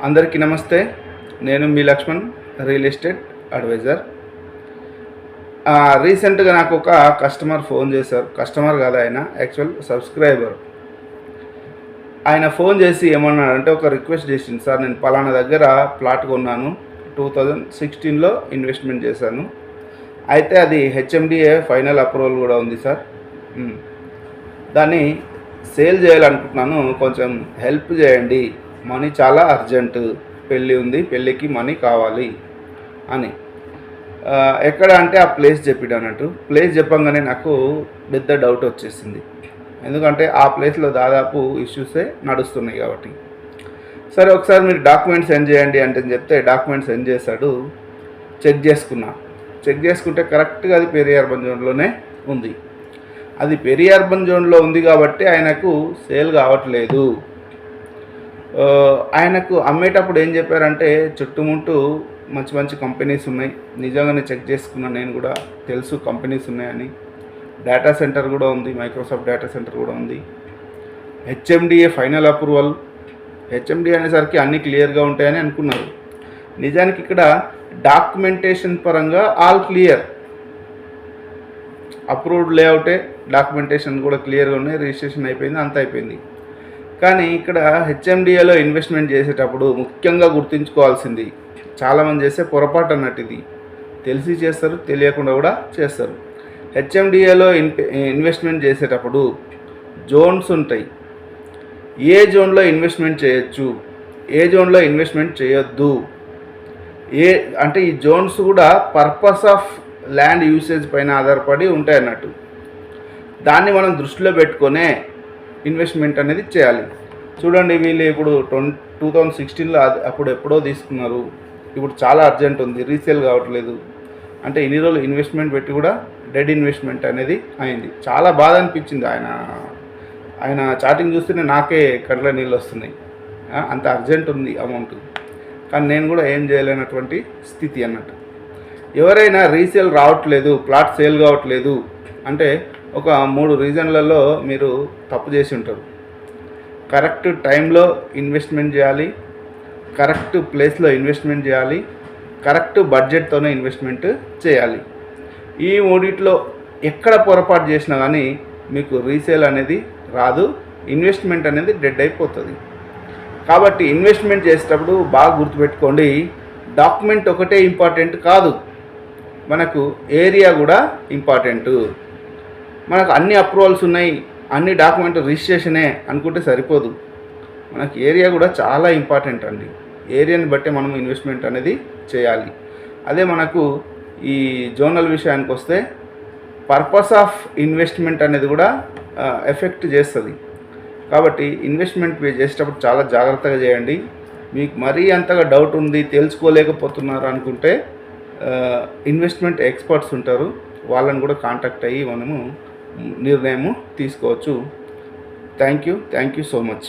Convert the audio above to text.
అందరికీ నమస్తే. నేను మీ లక్ష్మణ్, రియల్ ఎస్టేట్ అడ్వైజర్. రీసెంట్గా నాకు ఒక కస్టమర్ ఫోన్ చేశారు. కస్టమర్ కాదు, ఆయన యాక్చువల్ సబ్స్క్రైబర్. ఆయన ఫోన్ చేసి ఏమన్నాడంటే ఒక రిక్వెస్ట్ చేసింది. సార్, నేను పలానా దగ్గర ప్లాట్ కొన్నాను, 2016లో ఇన్వెస్ట్మెంట్ చేశాను. అయితే అది హెచ్ఎండిఏ ఫైనల్ అప్రూవల్ కూడా ఉంది సార్. దాన్ని సేల్ చేయాలనుకుంటున్నాను, కొంచెం హెల్ప్ చేయండి. మనీ చాలా అర్జెంటు, పెళ్ళి ఉంది, పెళ్ళికి మనీ కావాలి అని. ఎక్కడ అంటే ఆ ప్లేస్ చెప్పాడు అన్నట్టు. ప్లేస్ చెప్పంగానే నాకు పెద్ద డౌట్ వచ్చేసింది. ఎందుకంటే ఆ ప్లేస్లో దాదాపు ఇష్యూసే నడుస్తున్నాయి కాబట్టి. సరే, ఒకసారి మీరు డాక్యుమెంట్స్ సెండ్ చేయండి అంటే చెప్తే డాక్యుమెంట్స్ సెండ్ చేశాడు. చెక్ చేసుకుంటే కరెక్ట్గా అది పెరి అర్బన్ జోన్లోనే ఉంది. అది పెరి అర్బన్ జోన్లో ఉంది కాబట్టి ఆయనకు సేల్ కావట్లేదు. ఆయనకు అమ్మేటప్పుడు ఏం చెప్పారంటే చుట్టుముట్టు మంచి మంచి కంపెనీస్ ఉన్నాయి. నిజంగానే చెక్ చేసుకున్నాను, నేను కూడా తెలుసు కంపెనీస్ ఉన్నాయని. డేటా సెంటర్ కూడా ఉంది, మైక్రోసాఫ్ట్ డేటా సెంటర్ కూడా ఉంది. HMDA final approval. హెచ్ఎండిఏ అనేసరికి అన్నీ క్లియర్గా ఉంటాయని అనుకున్నారు. నిజానికి ఇక్కడ డాక్యుమెంటేషన్ పరంగా ఆల్ క్లియర్. అప్రూవ్డ్ లేఅవుటే, డాక్యుమెంటేషన్ కూడా క్లియర్గా ఉన్నాయి, రిజిస్ట్రేషన్ అయిపోయింది, అంత అయిపోయింది. కానీ ఇక్కడ హెచ్ఎండిఏలో ఇన్వెస్ట్మెంట్ చేసేటప్పుడు ముఖ్యంగా గుర్తుంచుకోవాల్సింది, చాలామంది చేసే పొరపాటు అన్నట్టు ఇది. తెలిసి చేస్తారు, తెలియకుండా కూడా చేస్తారు. హెచ్ఎండిఏలో ఇన్వెస్ట్మెంట్ చేసేటప్పుడు జోన్స్ ఉంటాయి. ఏ జోన్లో ఇన్వెస్ట్మెంట్ చేయొచ్చు, ఏ జోన్లో ఇన్వెస్ట్మెంట్ చేయొద్దు, అంటే ఈ జోన్స్ కూడా పర్పస్ ఆఫ్ ల్యాండ్ యూసేజ్ పైన ఆధారపడి ఉంటాయి అన్నట్టు. దాన్ని మనం దృష్టిలో పెట్టుకొనే ఇన్వెస్ట్మెంట్ అనేది చేయాలి. చూడండి, వీళ్ళు ఇప్పుడు 2016లో అప్పుడు ఎప్పుడో తీసుకున్నారు. ఇప్పుడు చాలా అర్జెంట్ ఉంది, రీసేల్ కావట్లేదు. అంటే ఇన్ని రోజులు ఇన్వెస్ట్మెంట్ పెట్టి కూడా డెడ్ ఇన్వెస్ట్మెంట్ అనేది అయింది. చాలా బాధ అనిపించింది. ఆయన చాటింగ్ చూస్తేనే నాకే కళ్ళ నీళ్ళు వస్తున్నాయి. అంత అర్జెంట్ ఉంది అమౌంట్. కానీ నేను కూడా ఏం చేయలేనటువంటి స్థితి అన్నట్టు. ఎవరైనా రీసేల్ రావట్లేదు, ప్లాట్ సేల్ కావట్లేదు అంటే ఒక 3 రీజన్లలో మీరు తప్పు చేసి ఉంటారు. కరెక్ట్ టైంలో ఇన్వెస్ట్మెంట్ చేయాలి, కరెక్ట్ ప్లేస్లో ఇన్వెస్ట్మెంట్ చేయాలి, కరెక్ట్ బడ్జెట్తోనే ఇన్వెస్ట్మెంట్ చేయాలి. ఈ మూడిట్లో ఎక్కడ పొరపాటు చేసినా కానీ మీకు రీసేల్ అనేది రాదు, ఇన్వెస్ట్మెంట్ అనేది డెడ్ అయిపోతుంది. కాబట్టి ఇన్వెస్ట్మెంట్ చేసేటప్పుడు బాగా గుర్తుపెట్టుకోండి, డాక్యుమెంట్ ఒకటే ఇంపార్టెంట్ కాదు, మనకు ఏరియా కూడా ఇంపార్టెంటు. మనకు అన్ని అప్రూవల్స్ ఉన్నాయి, అన్ని డాక్యుమెంట్ రిజిస్ట్రేషనే అనుకుంటే సరిపోదు. మనకి ఏరియా కూడా చాలా ఇంపార్టెంట్ అండి. ఏరియాని బట్టి మనం ఇన్వెస్ట్మెంట్ అనేది చేయాలి. అదే మనకు ఈ జోనల్ విషయానికి వస్తే పర్పస్ ఆఫ్ ఇన్వెస్ట్మెంట్ అనేది కూడా ఎఫెక్ట్ చేస్తుంది. కాబట్టి ఇన్వెస్ట్మెంట్ చేసేటప్పుడు చాలా జాగ్రత్తగా చేయండి. మీకు మరీ అంతగా డౌట్ ఉంది, తెలుసుకోలేకపోతున్నారు అనుకుంటే ఇన్వెస్ట్మెంట్ ఎక్స్పర్ట్స్ ఉంటారు, వాళ్ళని కూడా కాంటాక్ట్ అయ్యి మనము నిర్ణయం తీసుకోవచ్చు. Thank you so much.